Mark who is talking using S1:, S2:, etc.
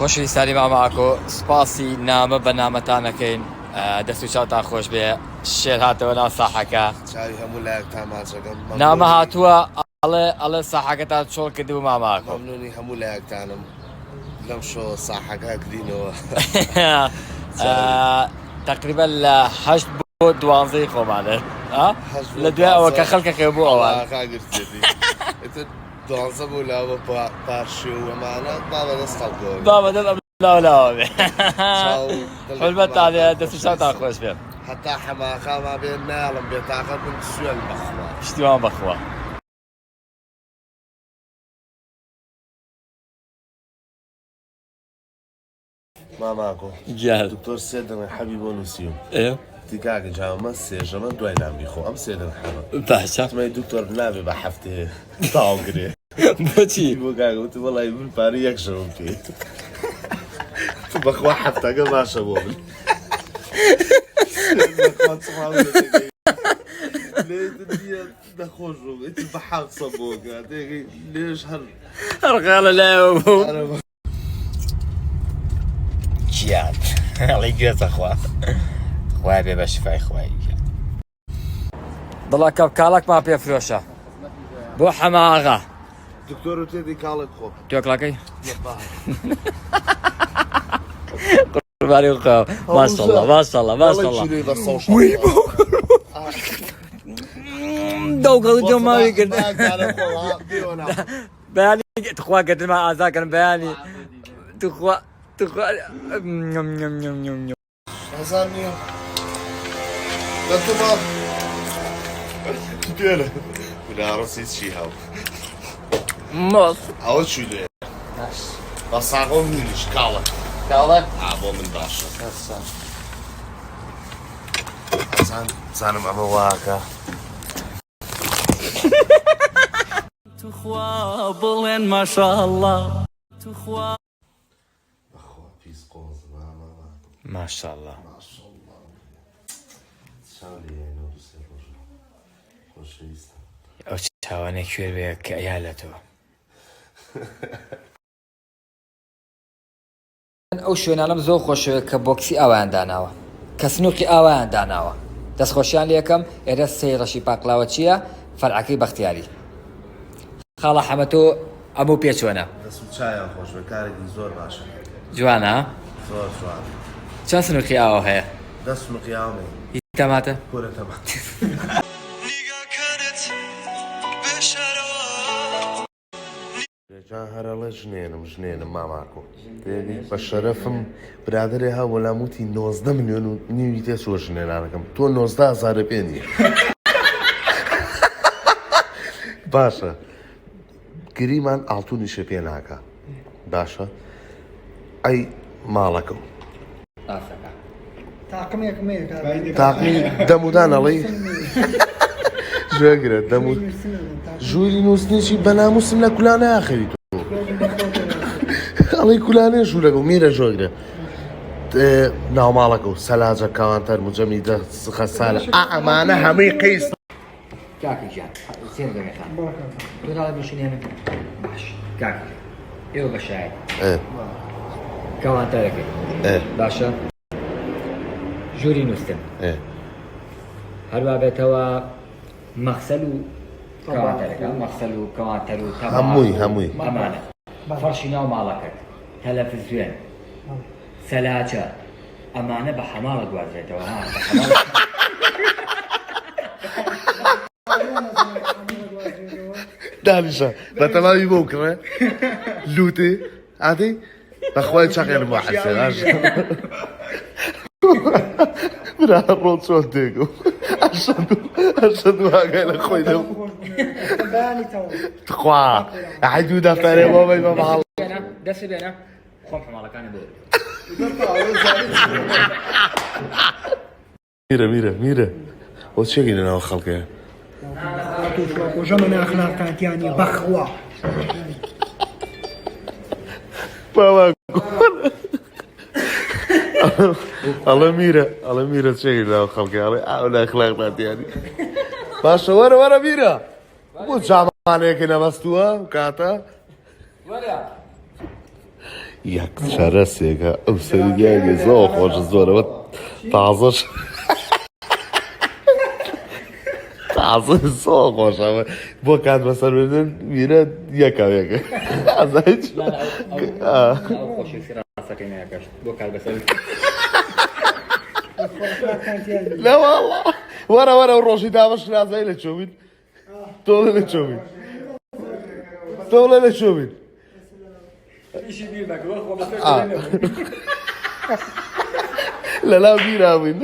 S1: خۆشەویستانی ماماکۆ سپاسی نامە بە نامەتانەکەین دەست و چاوتان خۆش بێ شێر هاتەوە ناو ساحەکە
S2: چاوی هەموو لایەکتان ماچەکەم
S1: نامە هاتووە ئەڵێ ساحەکەتان چۆڵ کردبوو ماماکۆ
S2: مەمنونی هەموو لایەکتانم لەم شۆ ساحەکە کردینەوە
S1: تقریبا لە 8 بۆ 12 خۆمانە لە دوای ئەوە کە خەڵکەکە بوو ئەوان
S2: دوانزە بوو لاوە پارشی و ئەمانە بابەدەست خەڵکەوە
S1: بابەدەست ئەم لاولاوە بێ حلبەتان دەست و چاوتان خۆش بێ
S2: هەتا حەماقاما بێن ناڵم بێتاقە بن سوێن بەخوا
S1: پشتیوان بەخوا
S2: ماماکۆ
S1: گیان
S2: دکتۆر سێ دەمە حەبی بۆ نووسیم
S1: ئێ
S2: دیکاکە جامە سێژەمە دوای نامی خۆ ئەم سێ دەم حەمە
S1: باشە
S2: مەی دکتۆر نابێ بە هەفتەیە تاوگرێ
S1: بۆچی
S2: بۆ کاگەوتی وەڵی من پارەی یەک شەوم پێ تو بەخوا هەفتەکە باشە بۆ من نەخۆش بوو بە حەقسە بۆکە لێش
S1: هەرقاڵە لایەوە بوو گیان هەڵی گوێتە خوا خوای بێ بە شفای خوای دڵە کەپکاڵەکمان پێفرۆشە بۆ حەماغا
S2: دکتۆر و تێدی کاڵت خۆ
S1: توێکڵەکەی قوربانی بخەوە ماشەڵڵا ماشەڵڵا ماشەڵڵا دەوگەڵی جۆماوی کرد بەیانی تخوا کردنمان ئازاکەن بەیانی تخوا
S2: هەزار نییە دەتوبا پێرە ولاڕسی چی هەو
S1: مۆڵ
S2: ئەوە چی لێ بە ساغۆ منیش کاڵە
S1: کاڵە
S2: بۆ من باشە زانم ئەمە واکە
S3: توخوا بڵێن ماشاءالله توخوا
S2: بەخوا پیس قۆز
S1: ماشاءالله ئەو چاوانێک کوێر بێ کە ئەیالەتەوە ئەو شوێنانم زۆر خۆشەوە کە بۆکسی ئاوایان داناوە کە سنووقی ئاوایان داناوە دەستخۆشیان لێکم ئێرە سەیڕەشی پاقلاوە چییە فەرعەکەی بەختیاری خاڵە حەمەتۆ ئەموو پێچوەنە
S2: دەست و چایان خۆش بە کارێکی زۆر باشە
S1: جوانە
S2: زۆر جوان
S1: چەند سنووقی ئاوە هەیە
S2: دەست و قیامێ
S1: هیچ تەماتە
S2: پورە تەمات جا هەرەڵە ژنێنم ماماکۆ بە شەرەفم برادرێ ها وەلاموتی 19 ملیۆن و نیوی تێچوە ژنێنانەکەم تۆ 19,000 پێ نییە باشە گریمان ئاڵتونیشە پێ ناکە باشە ئەی ماڵەکەم تاقمی دەمودانەڵی ژێگرە دەمود ژووری نووسنیشی بەناموسم لە کولانە ئاخری تۆ ئەڵی کولانێ ژوو لەگەڵ میرە ژۆگرە ناوماڵەکە و سەلاجە کاوانتەر مجەمی دەخە سالە ئەمانە هەمووی قیس
S1: کاکەگیان سێر دەگەخان تۆ بشینێنە باش کاکە ئێوە بەشایە کاوانتەرەکەی باشە ژووری نووسن هەروە بێتەوە مەخسەل و کەواتەرەکە مەخسەل و کەواتەر و
S2: هەمووی
S1: ئەمانە فەرشی ناو ماڵەکەت تەلەڤیزیۆن سەلاجە ئەمانە بە حەماڵە گوازرێتەوە
S2: دانیشە بە تەواوی بۆ کڕێ لوتێ ئادەی بەخوای چاقێنم بۆ حەسێراژ برا ڕۆ چۆن تێگو ئەشەد واگای لە خۆی دەم تخوا ئەحەدوو دەفتەرێ بۆ بەی بە ماڵ
S1: دەسێ بێنە خۆم حەماڵەکانی بۆ
S2: میرە بۆ چێکی لەناو خەڵکەیە
S4: وژەمە ناخلاقاتیانی بەخوا
S2: بابا ئەڵە میرە چێکی لەناو خەڵکە ئەڵێ ئاو ناخلاقاتیانی باشە وەرە میرە بۆ جامانەیەکی نەبەستووە کاتە یەک چەرەسێکە ئەو سەرگیانی زۆر خۆش زۆرەوە تازەش تازە زۆر خۆشەوە بۆ کات بەسەربردن میرە یەکەوێکە لەواڵە وەرە وەرە و ڕۆژی داوەش رازای لە چۆبین تۆڵە لە چۆبین تۆڵە لە چۆبین لەلاو بیراوین